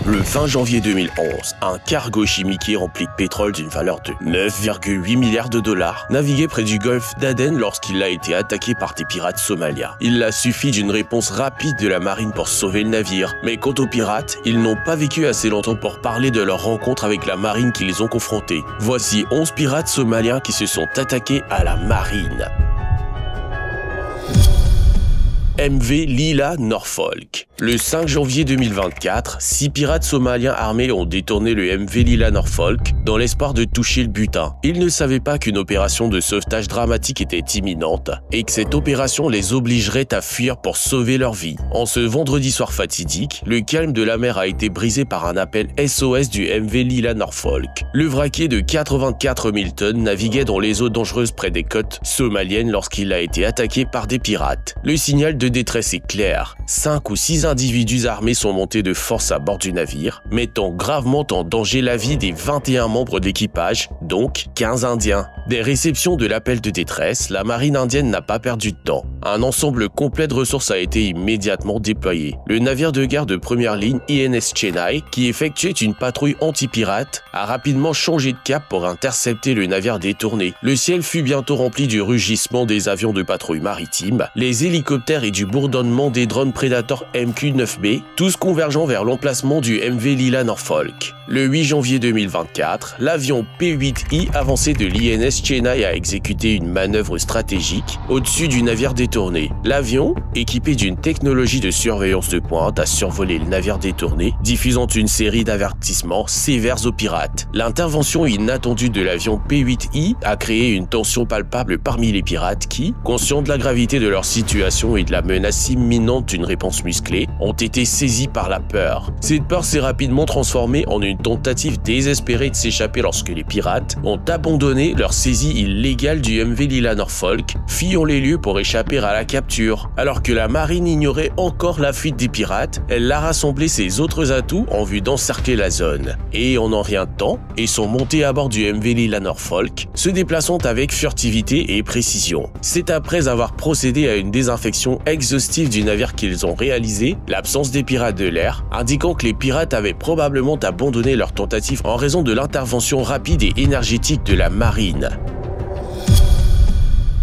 Le 20 janvier 2011, un cargo chimiquier rempli de pétrole d'une valeur de 9,8 milliards de dollars naviguait près du golfe d'Aden lorsqu'il a été attaqué par des pirates somaliens. Il a suffi d'une réponse rapide de la marine pour sauver le navire. Mais quant aux pirates, ils n'ont pas vécu assez longtemps pour parler de leur rencontre avec la marine qui les ont confrontés. Voici 11 pirates somaliens qui se sont attaqués à la marine. MV Lila Norfolk. Le 5 janvier 2024, 6 pirates somaliens armés ont détourné le MV Lila Norfolk dans l'espoir de toucher le butin. Ils ne savaient pas qu'une opération de sauvetage dramatique était imminente et que cette opération les obligerait à fuir pour sauver leur vie. En ce vendredi soir fatidique, le calme de la mer a été brisé par un appel SOS du MV Lila Norfolk. Le vraquier de 84 000 tonnes naviguait dans les eaux dangereuses près des côtes somaliennes lorsqu'il a été attaqué par des pirates. Le signal de détresse est clair. 5 ou 6 individus armés sont montés de force à bord du navire, mettant gravement en danger la vie des 21 membres de l'équipage, donc 15 Indiens. Des réceptions de l'appel de détresse, la marine indienne n'a pas perdu de temps. Un ensemble complet de ressources a été immédiatement déployé. Le navire de guerre de première ligne INS Chennai, qui effectuait une patrouille anti-pirate, a rapidement changé de cap pour intercepter le navire détourné. Le ciel fut bientôt rempli du rugissement des avions de patrouille maritime, les hélicoptères et du bourdonnement des drones Predator MQ-9B, tous convergeant vers l'emplacement du MV Lila Norfolk. Le 8 janvier 2024, l'avion P-8I avancé de l'INS Chennai a exécuté une manœuvre stratégique au-dessus du navire détourné. L'avion, équipé d'une technologie de surveillance de pointe, a survolé le navire détourné, diffusant une série d'avertissements sévères aux pirates. L'intervention inattendue de l'avion P-8I a créé une tension palpable parmi les pirates qui, conscients de la gravité de leur situation et de la menace imminente d'une réponse musclée, ont été saisis par la peur. Cette peur s'est rapidement transformée en une tentative désespérée de s'échapper lorsque les pirates ont abandonné leur saisie illégale du MV Lila Norfolk, fuyant les lieux pour échapper à la capture. Alors que la marine ignorait encore la fuite des pirates, elle a rassemblé ses autres atouts en vue d'encercler la zone. Et en rien de temps, ils sont montés à bord du MV Lila Norfolk, se déplaçant avec furtivité et précision. C'est après avoir procédé à une désinfection exhaustive du navire qu'ils ont réalisé l'absence des pirates de l'air, indiquant que les pirates avaient probablement abandonné leur tentative en raison de l'intervention rapide et énergétique de la marine.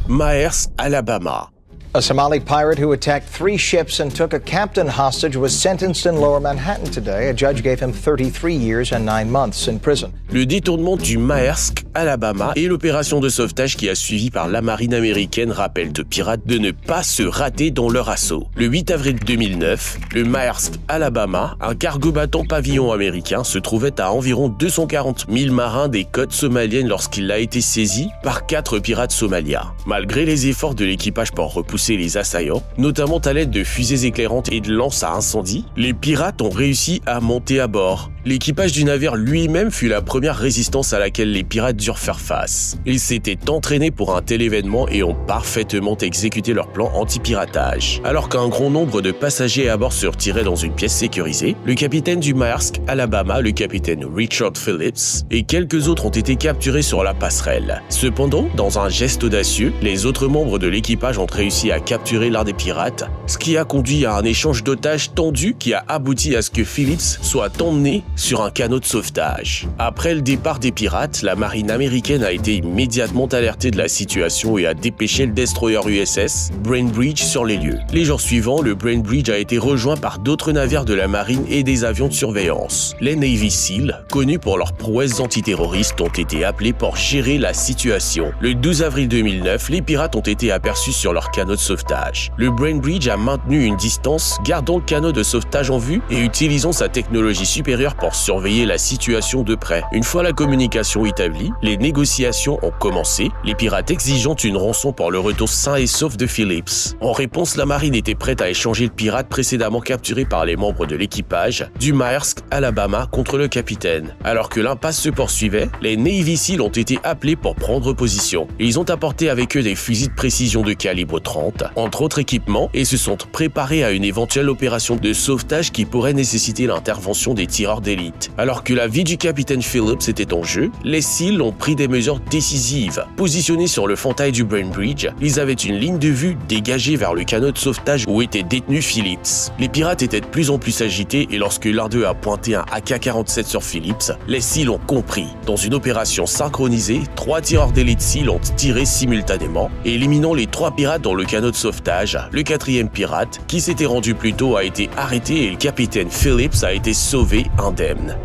Maersk, Alabama. A Somali pirate who attacked 3 ships and took a captain hostage was sentenced in Lower Manhattan today. A judge gave him 33 years and 9 months in prison. Le détournement du Maersk, Alabama, et l'opération de sauvetage qui a suivi par la marine américaine rappellent aux pirates de ne pas se rater dans leur assaut. Le 8 avril 2009, le Maersk, Alabama, un cargo battant pavillon américain, se trouvait à environ 240 000 marins des côtes somaliennes lorsqu'il a été saisi par 4 pirates somaliens. Malgré les efforts de l'équipage pour repousser les assaillants, notamment à l'aide de fusées éclairantes et de lances à incendie, les pirates ont réussi à monter à bord. L'équipage du navire lui-même fut la première résistance à laquelle les pirates durent faire face. Ils s'étaient entraînés pour un tel événement et ont parfaitement exécuté leur plan anti-piratage. Alors qu'un grand nombre de passagers à bord se retiraient dans une pièce sécurisée, le capitaine du Maersk, Alabama, le capitaine Richard Phillips, et quelques autres ont été capturés sur la passerelle. Cependant, dans un geste audacieux, les autres membres de l'équipage ont réussi à capturer l'un des pirates, ce qui a conduit à un échange d'otages tendu qui a abouti à ce que Phillips soit emmené sur un canot de sauvetage. Après le départ des pirates, la marine américaine a été immédiatement alertée de la situation et a dépêché le destroyer USS Bainbridge sur les lieux. Les jours suivants, le Bainbridge a été rejoint par d'autres navires de la marine et des avions de surveillance. Les Navy SEAL, connus pour leurs prouesses antiterroristes, ont été appelés pour gérer la situation. Le 12 avril 2009, les pirates ont été aperçus sur leur canot de sauvetage. Le Bainbridge a maintenu une distance, gardant le canot de sauvetage en vue et utilisant sa technologie supérieure pour surveiller la situation de près. Une fois la communication établie, les négociations ont commencé, les pirates exigeant une rançon pour le retour sain et sauf de Phillips. En réponse, la marine était prête à échanger le pirate précédemment capturé par les membres de l'équipage du Maersk, Alabama, contre le capitaine. Alors que l'impasse se poursuivait, les Navy SEAL ont été appelés pour prendre position. Ils ont apporté avec eux des fusils de précision de calibre 30, entre autres équipements, et se sont préparés à une éventuelle opération de sauvetage qui pourrait nécessiter l'intervention des tireurs d'hélicoptères d'élite. Alors que la vie du capitaine Phillips était en jeu, les SEALs ont pris des mesures décisives. Positionnés sur le fantail du Brain Bridge, ils avaient une ligne de vue dégagée vers le canot de sauvetage où était détenu Phillips. Les pirates étaient de plus en plus agités et lorsque l'un d'eux a pointé un AK-47 sur Phillips, les SEALs ont compris. Dans une opération synchronisée, 3 tireurs d'élite SEAL ont tiré simultanément, éliminant les 3 pirates dans le canot de sauvetage. Le 4e pirate, qui s'était rendu plus tôt, a été arrêté et le capitaine Phillips a été sauvé indemne.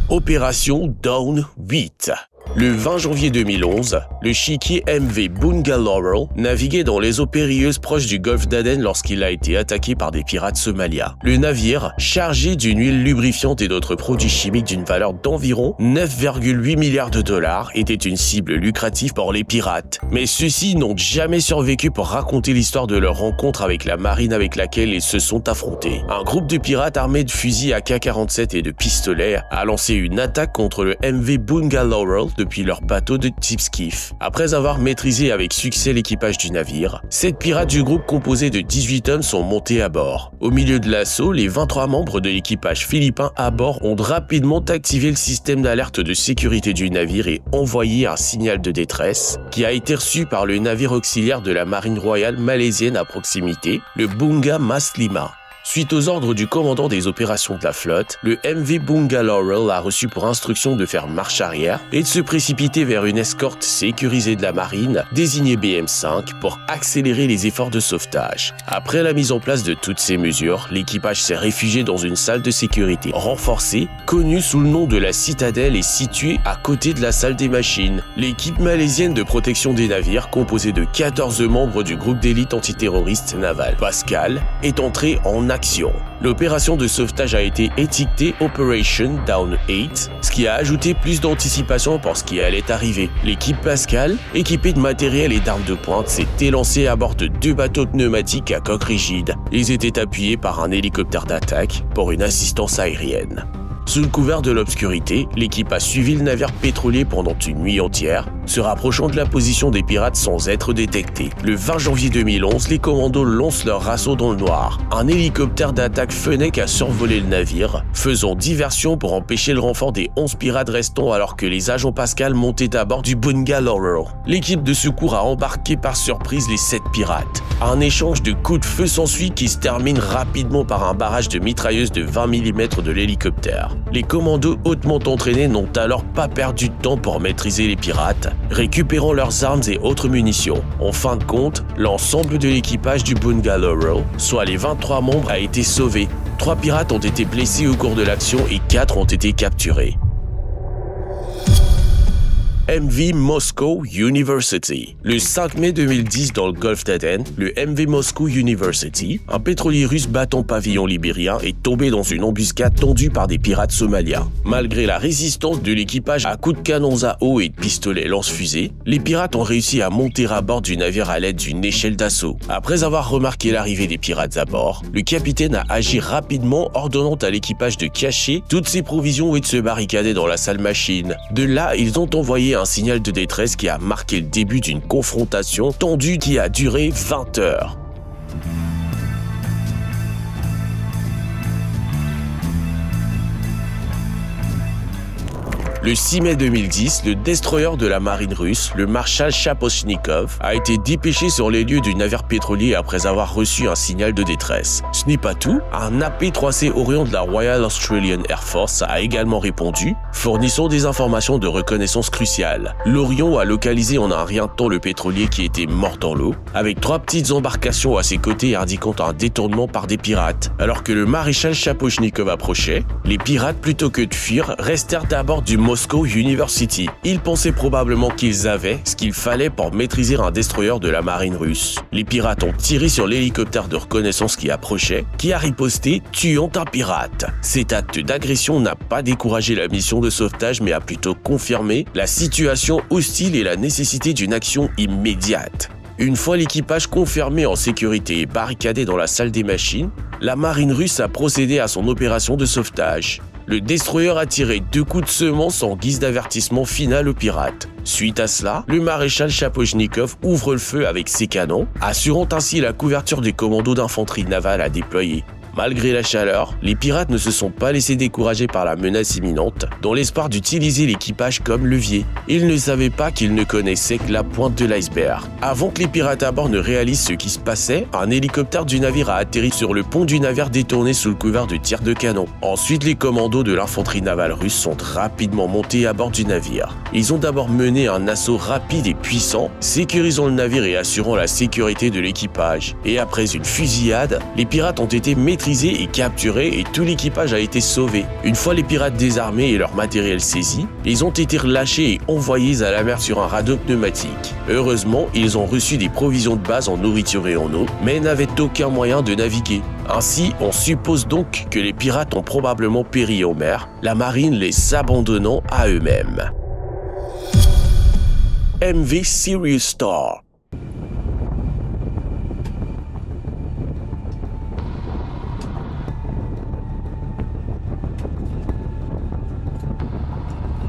Opération Dawn 8. Le 20 janvier 2011, le chiquier MV Bunga Laurel naviguait dans les eaux périlleuses proches du golfe d'Aden lorsqu'il a été attaqué par des pirates somaliens. Le navire, chargé d'une huile lubrifiante et d'autres produits chimiques d'une valeur d'environ 9,8 milliards de dollars, était une cible lucrative pour les pirates. Mais ceux-ci n'ont jamais survécu pour raconter l'histoire de leur rencontre avec la marine avec laquelle ils se sont affrontés. Un groupe de pirates armés de fusils AK-47 et de pistolets a lancé une attaque contre le MV Bunga Laurel depuis leur bateau de type skiff. Après avoir maîtrisé avec succès l'équipage du navire, 7 pirates du groupe composé de 18 hommes sont montés à bord. Au milieu de l'assaut, les 23 membres de l'équipage philippin à bord ont rapidement activé le système d'alerte de sécurité du navire et envoyé un signal de détresse qui a été reçu par le navire auxiliaire de la marine royale malaisienne à proximité, le Bunga Mas Lima. Suite aux ordres du commandant des opérations de la flotte, le MV Bunga Laurel a reçu pour instruction de faire marche arrière et de se précipiter vers une escorte sécurisée de la marine, désignée BM5, pour accélérer les efforts de sauvetage. Après la mise en place de toutes ces mesures, l'équipage s'est réfugié dans une salle de sécurité renforcée, connue sous le nom de la Citadelle et située à côté de la salle des machines. L'équipe malaisienne de protection des navires, composée de 14 membres du groupe d'élite antiterroriste naval Pascal, est entrée en action. L'opération de sauvetage a été étiquetée Operation Dawn 8, ce qui a ajouté plus d'anticipation pour ce qui allait arriver. L'équipe Pascal, équipée de matériel et d'armes de pointe, s'est élancée à bord de 2 bateaux pneumatiques à coque rigide. Ils étaient appuyés par un hélicoptère d'attaque pour une assistance aérienne. Sous le couvert de l'obscurité, l'équipe a suivi le navire pétrolier pendant une nuit entière, se rapprochant de la position des pirates sans être détectés. Le 20 janvier 2011, les commandos lancent leur assaut dans le noir. Un hélicoptère d'attaque Fennec a survolé le navire, faisant diversion pour empêcher le renfort des 11 pirates restants alors que les agents Pascal montaient à bord du Bunga Laurel. L'équipe de secours a embarqué par surprise les 7 pirates. Un échange de coups de feu s'ensuit qui se termine rapidement par un barrage de mitrailleuses de 20 mm de l'hélicoptère. Les commandos hautement entraînés n'ont alors pas perdu de temps pour maîtriser les pirates, récupérant leurs armes et autres munitions. En fin de compte, l'ensemble de l'équipage du Bunga Laurel, soit les 23 membres, a été sauvé. 3 pirates ont été blessés au cours de l'action et 4 ont été capturés. MV Moscow University. Le 5 mai 2010, dans le golfe d'Aden, le MV Moscow University, un pétrolier russe battant pavillon libérien, est tombé dans une embuscade tendue par des pirates somaliens. Malgré la résistance de l'équipage à coups de canons à eau et de pistolets lance-fusées, les pirates ont réussi à monter à bord du navire à l'aide d'une échelle d'assaut. Après avoir remarqué l'arrivée des pirates à bord, le capitaine a agi rapidement, ordonnant à l'équipage de cacher toutes ses provisions et de se barricader dans la salle machine. De là, ils ont envoyé un signal de détresse qui a marqué le début d'une confrontation tendue qui a duré 20 heures. Le 6 mai 2010, le destroyer de la marine russe, le Marshal Shapochnikov, a été dépêché sur les lieux du navire pétrolier après avoir reçu un signal de détresse. Ce n'est pas tout, un AP-3C Orion de la Royal Australian Air Force a également répondu, fournissant des informations de reconnaissance cruciales. L'Orion a localisé en un rien de temps le pétrolier qui était mort dans l'eau, avec 3 petites embarcations à ses côtés indiquant un détournement par des pirates. Alors que le maréchal Shapochnikov approchait, les pirates, plutôt que de fuir, restèrent à bord du Moscow University. Ils pensaient probablement qu'ils avaient ce qu'il fallait pour maîtriser un destroyer de la marine russe. Les pirates ont tiré sur l'hélicoptère de reconnaissance qui approchait, qui a riposté, tuant un pirate. Cet acte d'agression n'a pas découragé la mission de sauvetage, mais a plutôt confirmé la situation hostile et la nécessité d'une action immédiate. Une fois l'équipage confirmé en sécurité et barricadé dans la salle des machines, la marine russe a procédé à son opération de sauvetage. Le destroyer a tiré 2 coups de semence en guise d'avertissement final aux pirates. Suite à cela, le maréchal Shapochnikov ouvre le feu avec ses canons, assurant ainsi la couverture des commandos d'infanterie navale à déployer. Malgré la chaleur, les pirates ne se sont pas laissés décourager par la menace imminente, dans l'espoir d'utiliser l'équipage comme levier. Ils ne savaient pas qu'ils ne connaissaient que la pointe de l'iceberg. Avant que les pirates à bord ne réalisent ce qui se passait, un hélicoptère du navire a atterri sur le pont du navire détourné sous le couvert de tirs de canon. Ensuite, les commandos de l'infanterie navale russe sont rapidement montés à bord du navire. Ils ont d'abord mené un assaut rapide et puissant, sécurisant le navire et assurant la sécurité de l'équipage. Et après une fusillade, les pirates ont été maîtrisés et capturés et tout l'équipage a été sauvé. Une fois les pirates désarmés et leur matériel saisis, ils ont été relâchés et envoyés à la mer sur un radeau pneumatique. Heureusement, ils ont reçu des provisions de base en nourriture et en eau, mais n'avaient aucun moyen de naviguer. Ainsi, on suppose donc que les pirates ont probablement péri en mer, la marine les abandonnant à eux-mêmes. MV Sirius Star.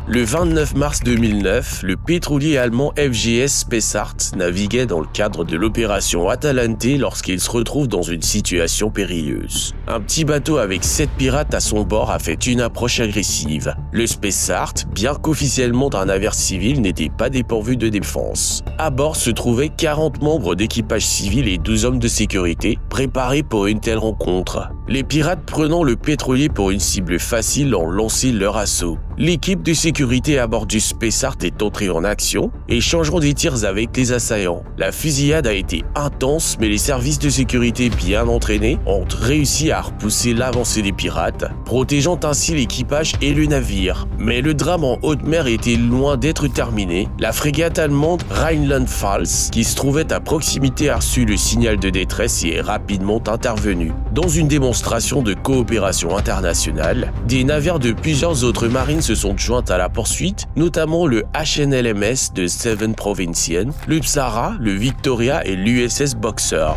Le 29 mars 2009, le pétrolier allemand FGS Spessart naviguait dans le cadre de l'opération Atalante lorsqu'il se retrouve dans une situation périlleuse. Un petit bateau avec 7 pirates à son bord a fait une approche agressive. Le Spessart, bien qu'officiellement un navire civil, n'était pas dépourvu de défense. À bord se trouvaient 40 membres d'équipage civil et 12 hommes de sécurité, préparés pour une telle rencontre. Les pirates, prenant le pétrolier pour une cible facile, ont lancé leur assaut. L'équipe de sécurité à bord du Spessart est entrée en action, échangeant des tirs avec les assaillants. La fusillade a été intense, mais les services de sécurité bien entraînés ont réussi à repousser l'avancée des pirates, protégeant ainsi l'équipage et le navire. Mais le drame en haute mer était loin d'être terminé. La frégate allemande Rheinland-Pfalz, qui se trouvait à proximité, a reçu le signal de détresse et est rapidement intervenue. Dans une démonstration de coopération internationale, des navires de plusieurs autres marines se sont joints à la poursuite, notamment le HNLMS de Seven Provincial, le Psara, le Victoria et l'USS Boxer.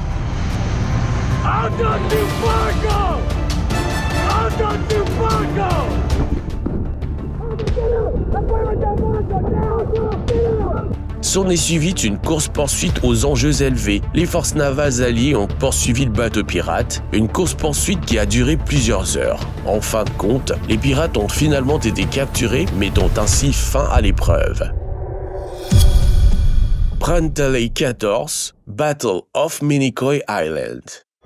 S'en est suivie une course-poursuite aux enjeux élevés. Les forces navales alliées ont poursuivi le bateau pirate, une course-poursuite qui a duré plusieurs heures. En fin de compte, les pirates ont finalement été capturés, mettant ainsi fin à l'épreuve. Prantaley 14, Battle of Minicoy Island.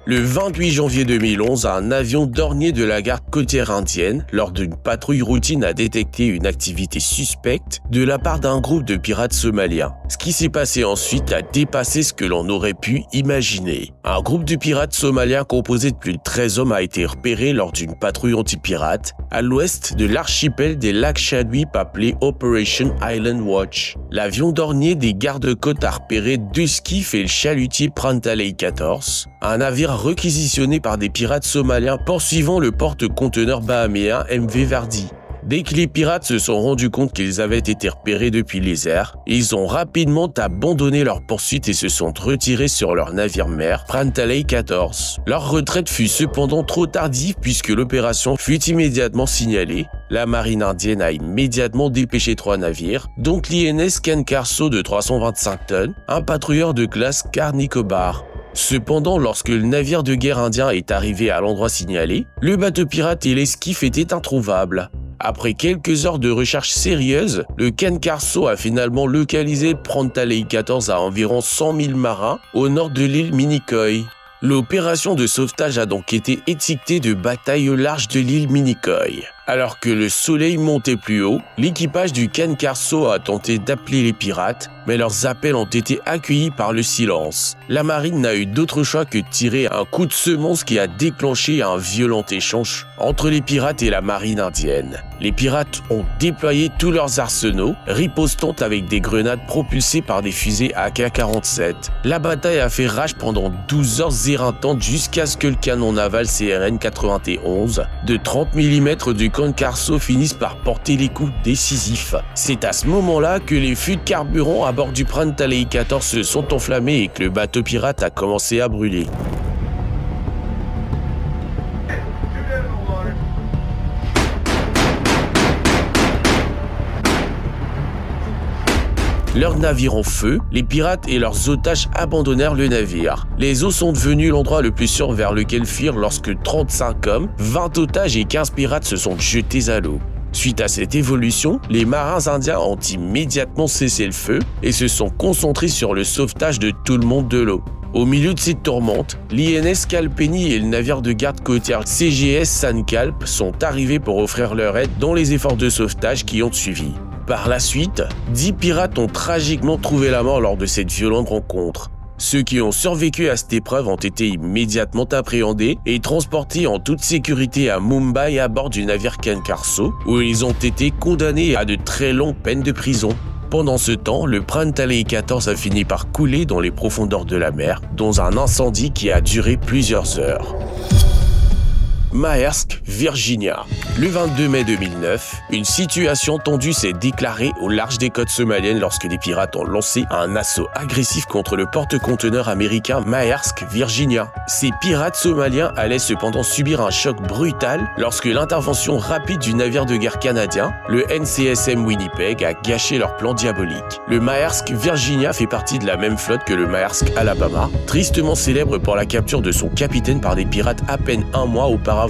Le 28 janvier 2011, un avion dornier de la garde côtière indienne, lors d'une patrouille routine, a détecté une activité suspecte de la part d'un groupe de pirates somaliens. Ce qui s'est passé ensuite a dépassé ce que l'on aurait pu imaginer. Un groupe de pirates somaliens composé de plus de 13 hommes a été repéré lors d'une patrouille anti-pirate à l'ouest de l'archipel des lacs Chadwip appelé Operation Island Watch. L'avion dornier des gardes-côtes a repéré 2 skiffs et le chalutier Prantaley 14, un navire réquisitionné par des pirates somaliens poursuivant le porte-conteneur bahaméen MV Verdi. Dès que les pirates se sont rendus compte qu'ils avaient été repérés depuis les airs, ils ont rapidement abandonné leur poursuite et se sont retirés sur leur navire-mère, Prantaley 14. Leur retraite fut cependant trop tardive puisque l'opération fut immédiatement signalée. La marine indienne a immédiatement dépêché 3 navires, dont l'INS Ken Carso de 325 tonnes, un patrouilleur de classe Car-Nicobar. Cependant, lorsque le navire de guerre indien est arrivé à l'endroit signalé, le bateau pirate et l'esquif étaient introuvables. Après quelques heures de recherche sérieuse, le Ken Carso a finalement localisé Prantaley 14 à environ 100 000 marins au nord de l'île Minicoy. L'opération de sauvetage a donc été étiquetée de bataille au large de l'île Minicoy. Alors que le soleil montait plus haut, l'équipage du Ken Carso a tenté d'appeler les pirates, mais leurs appels ont été accueillis par le silence. La marine n'a eu d'autre choix que de tirer un coup de semonce qui a déclenché un violent échange entre les pirates et la marine indienne. Les pirates ont déployé tous leurs arsenaux, ripostant avec des grenades propulsées par des fusées AK-47. La bataille a fait rage pendant 12 heures éreintantes jusqu'à ce que le canon naval CRN 91 de 30 mm du Ken Carso finisse par porter les coups décisifs. C'est à ce moment-là que les fûts de carburant à bord du Prantaley 14 se sont enflammés et que le bateau pirate a commencé à brûler. Leur navire en feu, les pirates et leurs otages abandonnèrent le navire. Les eaux sont devenues l'endroit le plus sûr vers lequel fuir lorsque 35 hommes, 20 otages et 15 pirates se sont jetés à l'eau. Suite à cette évolution, les marins indiens ont immédiatement cessé le feu et se sont concentrés sur le sauvetage de tout le monde de l'eau. Au milieu de cette tourmente, l'INS Kalpeni et le navire de garde côtière CGS Sankalp sont arrivés pour offrir leur aide dans les efforts de sauvetage qui ont suivi. Par la suite, 10 pirates ont tragiquement trouvé la mort lors de cette violente rencontre. Ceux qui ont survécu à cette épreuve ont été immédiatement appréhendés et transportés en toute sécurité à Mumbai à bord du navire Kankarso, où ils ont été condamnés à de très longues peines de prison. Pendant ce temps, le Prantale 14 a fini par couler dans les profondeurs de la mer, dans un incendie qui a duré plusieurs heures. Maersk, Virginia. Le 22 mai 2009, une situation tendue s'est déclarée au large des côtes somaliennes lorsque les pirates ont lancé un assaut agressif contre le porte-conteneurs américain Maersk, Virginia. Ces pirates somaliens allaient cependant subir un choc brutal lorsque l'intervention rapide du navire de guerre canadien, le NCSM Winnipeg, a gâché leur plan diabolique. Le Maersk, Virginia fait partie de la même flotte que le Maersk, Alabama, tristement célèbre pour la capture de son capitaine par des pirates à peine un mois auparavant.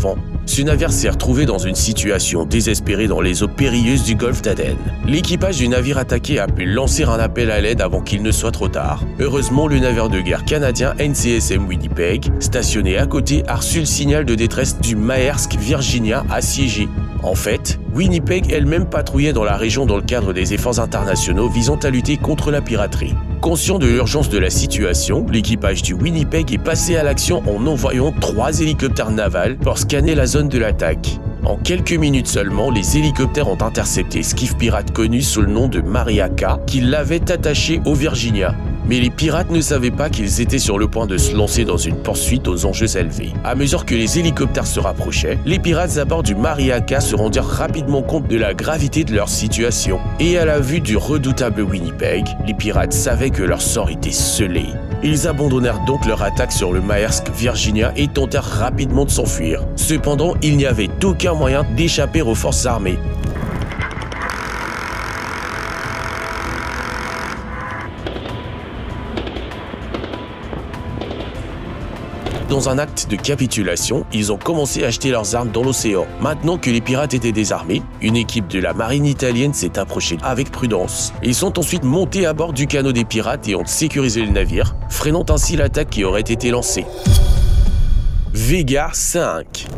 Ce navire s'est retrouvé dans une situation désespérée dans les eaux périlleuses du golfe d'Aden. L'équipage du navire attaqué a pu lancer un appel à l'aide avant qu'il ne soit trop tard. Heureusement, le navire de guerre canadien NCSM Winnipeg, stationné à côté, a reçu le signal de détresse du Maersk Virginia assiégé. En fait, Winnipeg elle-même patrouillait dans la région dans le cadre des efforts internationaux visant à lutter contre la piraterie. Conscient de l'urgence de la situation, l'équipage du Winnipeg est passé à l'action en envoyant 3 hélicoptères navals pour scanner la zone de l'attaque. En quelques minutes seulement, les hélicoptères ont intercepté Skiff pirate connu sous le nom de Mariaka, qui l'avait attaché au Virginia. Mais les pirates ne savaient pas qu'ils étaient sur le point de se lancer dans une poursuite aux enjeux élevés. À mesure que les hélicoptères se rapprochaient, les pirates à bord du Mariaka se rendirent rapidement compte de la gravité de leur situation. Et à la vue du redoutable Winnipeg, les pirates savaient que leur sort était scellé. Ils abandonnèrent donc leur attaque sur le Maersk Virginia et tentèrent rapidement de s'enfuir. Cependant, il n'y avait aucun moyen d'échapper aux forces armées. Dans un acte de capitulation, ils ont commencé à jeter leurs armes dans l'océan. Maintenant que les pirates étaient désarmés, une équipe de la marine italienne s'est approchée avec prudence. Ils sont ensuite montés à bord du canot des pirates et ont sécurisé le navire, freinant ainsi l'attaque qui aurait été lancée. Vega 5.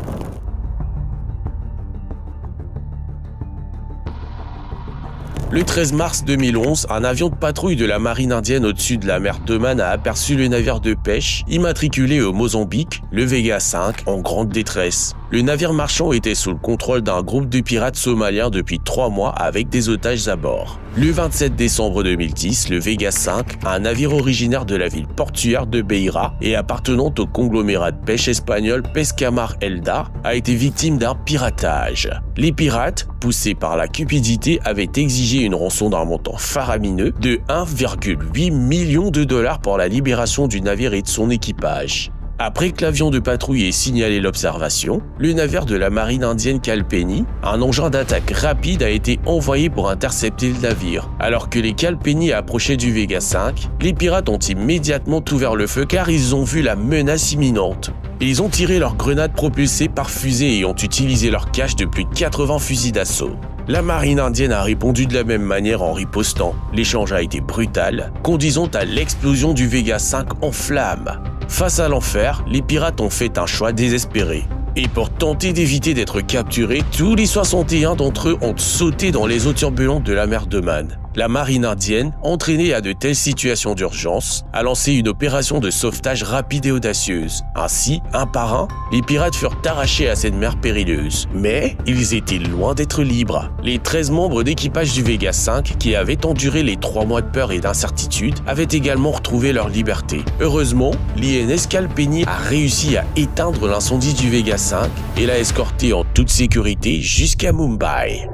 Le 13 mars 2011, un avion de patrouille de la marine indienne au-dessus de la mer d'Oman a aperçu le navire de pêche immatriculé au Mozambique, le Vega 5, en grande détresse. Le navire marchand était sous le contrôle d'un groupe de pirates somaliens depuis 3 mois avec des otages à bord. Le 27 décembre 2010, le Vega 5, un navire originaire de la ville portuaire de Beira et appartenant au conglomérat de pêche espagnol Pescamar Elda, a été victime d'un piratage. Les pirates, poussés par la cupidité, avaient exigé une rançon d'un montant faramineux de 1,8 million de dollars pour la libération du navire et de son équipage. Après que l'avion de patrouille ait signalé l'observation, le navire de la marine indienne Kalpeni, un engin d'attaque rapide, a été envoyé pour intercepter le navire. Alors que les Kalpeni approchaient du Vega 5, les pirates ont immédiatement ouvert le feu car ils ont vu la menace imminente. Ils ont tiré leurs grenades propulsées par fusée et ont utilisé leur cache de plus de 80 fusils d'assaut. La marine indienne a répondu de la même manière en ripostant. L'échange a été brutal, conduisant à l'explosion du Vega 5 en flammes. Face à l'enfer, les pirates ont fait un choix désespéré. Et pour tenter d'éviter d'être capturés, tous les 61 d'entre eux ont sauté dans les eaux turbulentes de la mer d'Oman. La marine indienne, entraînée à de telles situations d'urgence, a lancé une opération de sauvetage rapide et audacieuse. Ainsi, un par un, les pirates furent arrachés à cette mer périlleuse. Mais ils étaient loin d'être libres. Les 13 membres d'équipage du Vega 5, qui avaient enduré les 3 mois de peur et d'incertitude, avaient également retrouvé leur liberté. Heureusement, l'INS Kalpeni a réussi à éteindre l'incendie du Vega 5 et l'a escorté en toute sécurité jusqu'à Mumbai.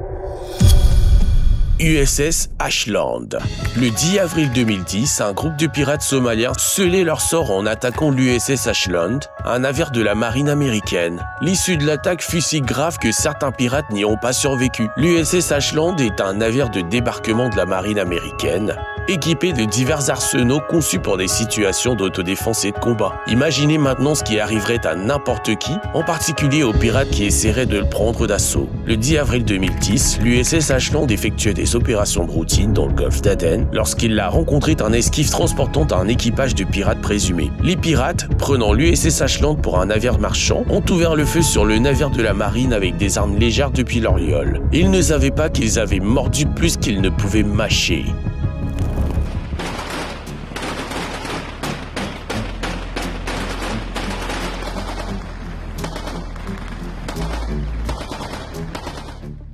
USS Ashland. Le 10 avril 2010, un groupe de pirates somaliens scellait leur sort en attaquant l'USS Ashland, un navire de la marine américaine. L'issue de l'attaque fut si grave que certains pirates n'y ont pas survécu. L'USS Ashland est un navire de débarquement de la marine américaine. équipés de divers arsenaux conçus pour des situations d'autodéfense et de combat. Imaginez maintenant ce qui arriverait à n'importe qui, en particulier aux pirates qui essaieraient de le prendre d'assaut. Le 10 avril 2010, l'USS Ashland effectuait des opérations de routine dans le golfe d'Aden lorsqu'il a rencontré un esquif transportant un équipage de pirates présumés. Les pirates, prenant l'USS Ashland pour un navire marchand, ont ouvert le feu sur le navire de la marine avec des armes légères depuis leur yole. Ils ne savaient pas qu'ils avaient mordu plus qu'ils ne pouvaient mâcher.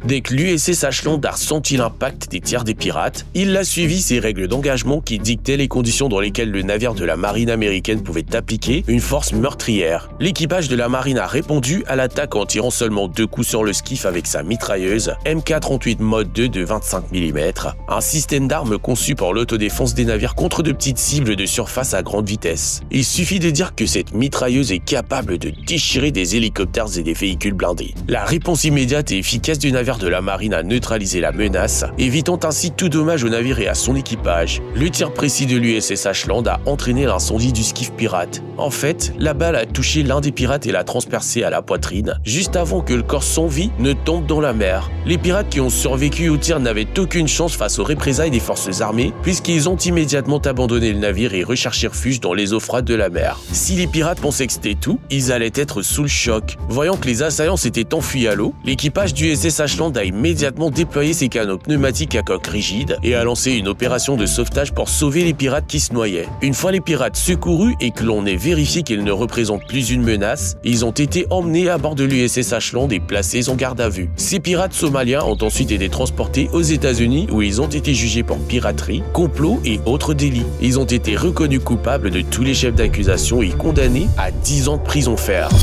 Dès que l'USS Ashland a ressenti l'impact des tirs des pirates, il a suivi ses règles d'engagement qui dictaient les conditions dans lesquelles le navire de la marine américaine pouvait appliquer une force meurtrière. L'équipage de la marine a répondu à l'attaque en tirant seulement 2 coups sur le skiff avec sa mitrailleuse MK38 Mod 2 de 25 mm, un système d'armes conçu pour l'autodéfense des navires contre de petites cibles de surface à grande vitesse. Il suffit de dire que cette mitrailleuse est capable de déchirer des hélicoptères et des véhicules blindés. La réponse immédiate et efficace du navire de la marine a neutralisé la menace, évitant ainsi tout dommage au navire et à son équipage. Le tir précis de l'USS Ashland a entraîné l'incendie du skiff pirate. En fait, la balle a touché l'un des pirates et l'a transpercé à la poitrine, juste avant que le corps sans vie ne tombe dans la mer. Les pirates qui ont survécu au tir n'avaient aucune chance face aux représailles des forces armées, puisqu'ils ont immédiatement abandonné le navire et recherché refuge dans les eaux froides de la mer. Si les pirates pensaient que c'était tout, ils allaient être sous le choc. Voyant que les assaillants s'étaient enfuis à l'eau, l'équipage du USS Ashland a immédiatement déployé ses canons pneumatiques à coque rigide et a lancé une opération de sauvetage pour sauver les pirates qui se noyaient. Une fois les pirates secourus et que l'on ait vérifié qu'ils ne représentent plus une menace, ils ont été emmenés à bord de l'USS Ashland et placés en garde à vue. Ces pirates somaliens ont ensuite été transportés aux États-Unis où ils ont été jugés pour piraterie, complot et autres délits. Ils ont été reconnus coupables de tous les chefs d'accusation et condamnés à 10 ans de prison ferme.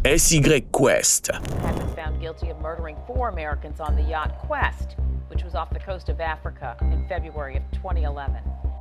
SY Quest. Had been found guilty of murdering 4 Americans on the yacht Quest, which was off the coast of Africa in February of 2011.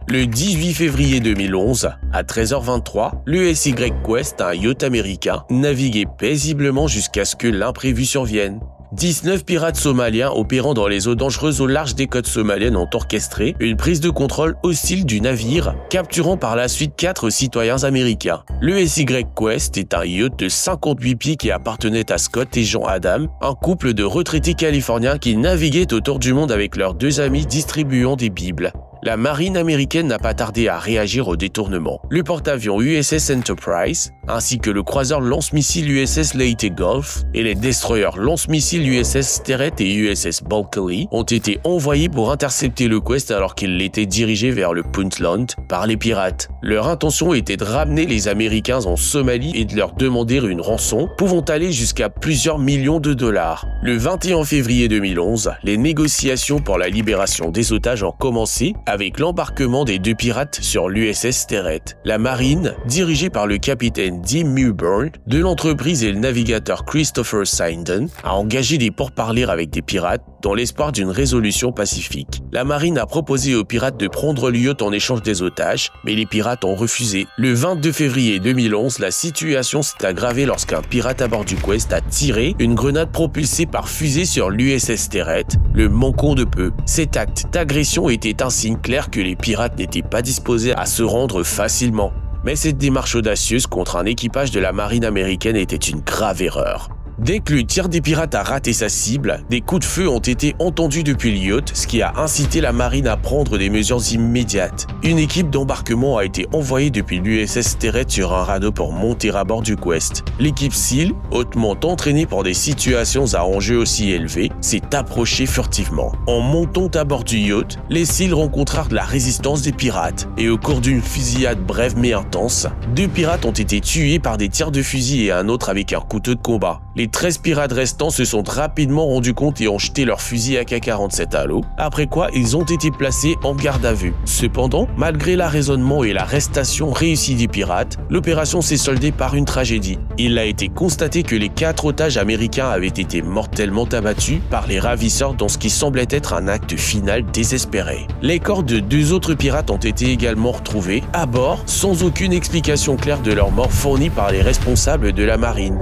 Le 18 février 2011, à 13h23, le SY Quest, un yacht américain, naviguait paisiblement jusqu'à ce que l'imprévu survienne. 19 pirates somaliens opérant dans les eaux dangereuses au large des côtes somaliennes ont orchestré une prise de contrôle hostile du navire, capturant par la suite 4 citoyens américains. Le SY Quest est un yacht de 58 pieds qui appartenait à Scott et Jean Adam, un couple de retraités californiens qui naviguaient autour du monde avec leurs 2 amis distribuant des bibles. La marine américaine n'a pas tardé à réagir au détournement. Le porte-avions USS Enterprise, ainsi que le croiseur lance-missile USS Leyte Gulf et les destroyers lance-missiles USS Sterett et USS Bulkeley ont été envoyés pour intercepter le Quest alors qu'il était dirigé vers le Puntland par les pirates. Leur intention était de ramener les Américains en Somalie et de leur demander une rançon pouvant aller jusqu'à plusieurs millions de dollars. Le 21 février 2011, les négociations pour la libération des otages ont commencé avec l'embarquement des 2 pirates sur l'USS Sterett. La marine, dirigée par le capitaine Dean Mewburn de l'entreprise et le navigateur Christopher Sinden, a engagé des pourparlers avec des pirates dans l'espoir d'une résolution pacifique. La marine a proposé aux pirates de prendre le yacht en échange des otages, mais les pirates ont refusé. Le 22 février 2011, la situation s'est aggravée lorsqu'un pirate à bord du Quest a tiré une grenade propulsée par fusée sur l'USS Sterett, le manquant de peu. Cet acte d'agression était un signe clair que les pirates n'étaient pas disposés à se rendre facilement. Mais cette démarche audacieuse contre un équipage de la marine américaine était une grave erreur. Dès que le tir des pirates a raté sa cible, des coups de feu ont été entendus depuis le yacht, ce qui a incité la marine à prendre des mesures immédiates. Une équipe d'embarquement a été envoyée depuis l'USS Sterett sur un radeau pour monter à bord du Quest. L'équipe SEAL, hautement entraînée pour des situations à enjeux aussi élevés, s'est approchée furtivement. En montant à bord du yacht, les SEAL rencontrèrent la résistance des pirates, et au cours d'une fusillade brève mais intense, 2 pirates ont été tués par des tirs de fusil et un autre avec un couteau de combat. Les 13 pirates restants se sont rapidement rendus compte et ont jeté leurs fusils AK-47 à l'eau, après quoi ils ont été placés en garde à vue. Cependant, malgré l'arraisonnement et l'arrestation réussie des pirates, l'opération s'est soldée par une tragédie. Il a été constaté que les 4 otages américains avaient été mortellement abattus par les ravisseurs dans ce qui semblait être un acte final désespéré. Les corps de 2 autres pirates ont été également retrouvés à bord sans aucune explication claire de leur mort fournie par les responsables de la marine.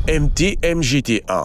MT-MGT-1.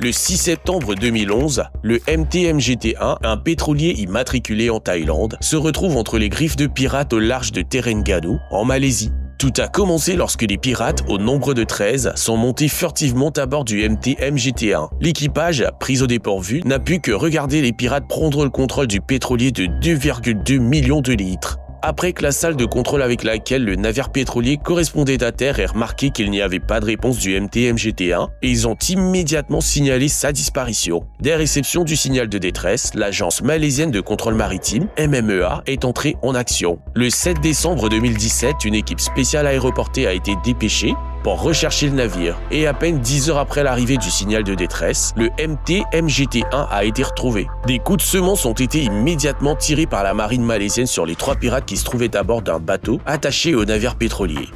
Le 6 septembre 2011, le MT-MGT-1, un pétrolier immatriculé en Thaïlande, se retrouve entre les griffes de pirates au large de Terengganu, en Malaisie. Tout a commencé lorsque les pirates, au nombre de 13, sont montés furtivement à bord du MT-MGT-1. L'équipage, pris au dépourvu, n'a pu que regarder les pirates prendre le contrôle du pétrolier de 2,2 millions de litres. Après que la salle de contrôle avec laquelle le navire pétrolier correspondait à terre ait remarqué qu'il n'y avait pas de réponse du MT-MGT-1, ils ont immédiatement signalé sa disparition. Dès réception du signal de détresse, l'agence malaisienne de contrôle maritime, MMEA, est entrée en action. Le 7 décembre 2017, une équipe spéciale aéroportée a été dépêchée pour rechercher le navire. Et à peine 10 heures après l'arrivée du signal de détresse, le MT-MGT-1 a été retrouvé. Des coups de semonce ont été immédiatement tirés par la marine malaisienne sur les 3 pirates qui se trouvaient à bord d'un bateau attaché au navire pétrolier.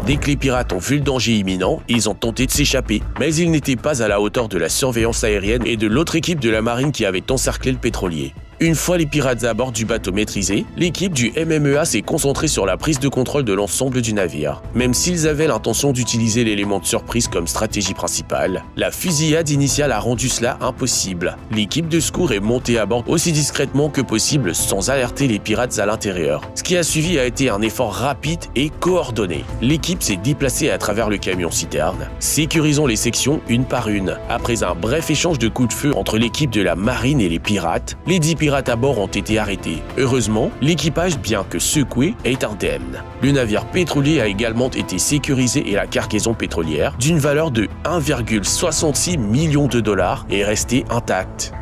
Dès que les pirates ont vu le danger imminent, ils ont tenté de s'échapper. Mais ils n'étaient pas à la hauteur de la surveillance aérienne et de l'autre équipe de la marine qui avait encerclé le pétrolier. Une fois les pirates à bord du bateau maîtrisés, l'équipe du MMEA s'est concentrée sur la prise de contrôle de l'ensemble du navire. Même s'ils avaient l'intention d'utiliser l'élément de surprise comme stratégie principale, la fusillade initiale a rendu cela impossible. L'équipe de secours est montée à bord aussi discrètement que possible sans alerter les pirates à l'intérieur. Ce qui a suivi a été un effort rapide et coordonné. L'équipe s'est déplacée à travers le camion-citerne, sécurisant les sections une par une. Après un bref échange de coups de feu entre l'équipe de la marine et les pirates, les 10 pirates à bord ont été arrêtés. Heureusement, l'équipage, bien que secoué, est indemne. Le navire pétrolier a également été sécurisé et la cargaison pétrolière, d'une valeur de 1,66 million de dollars, est restée intacte.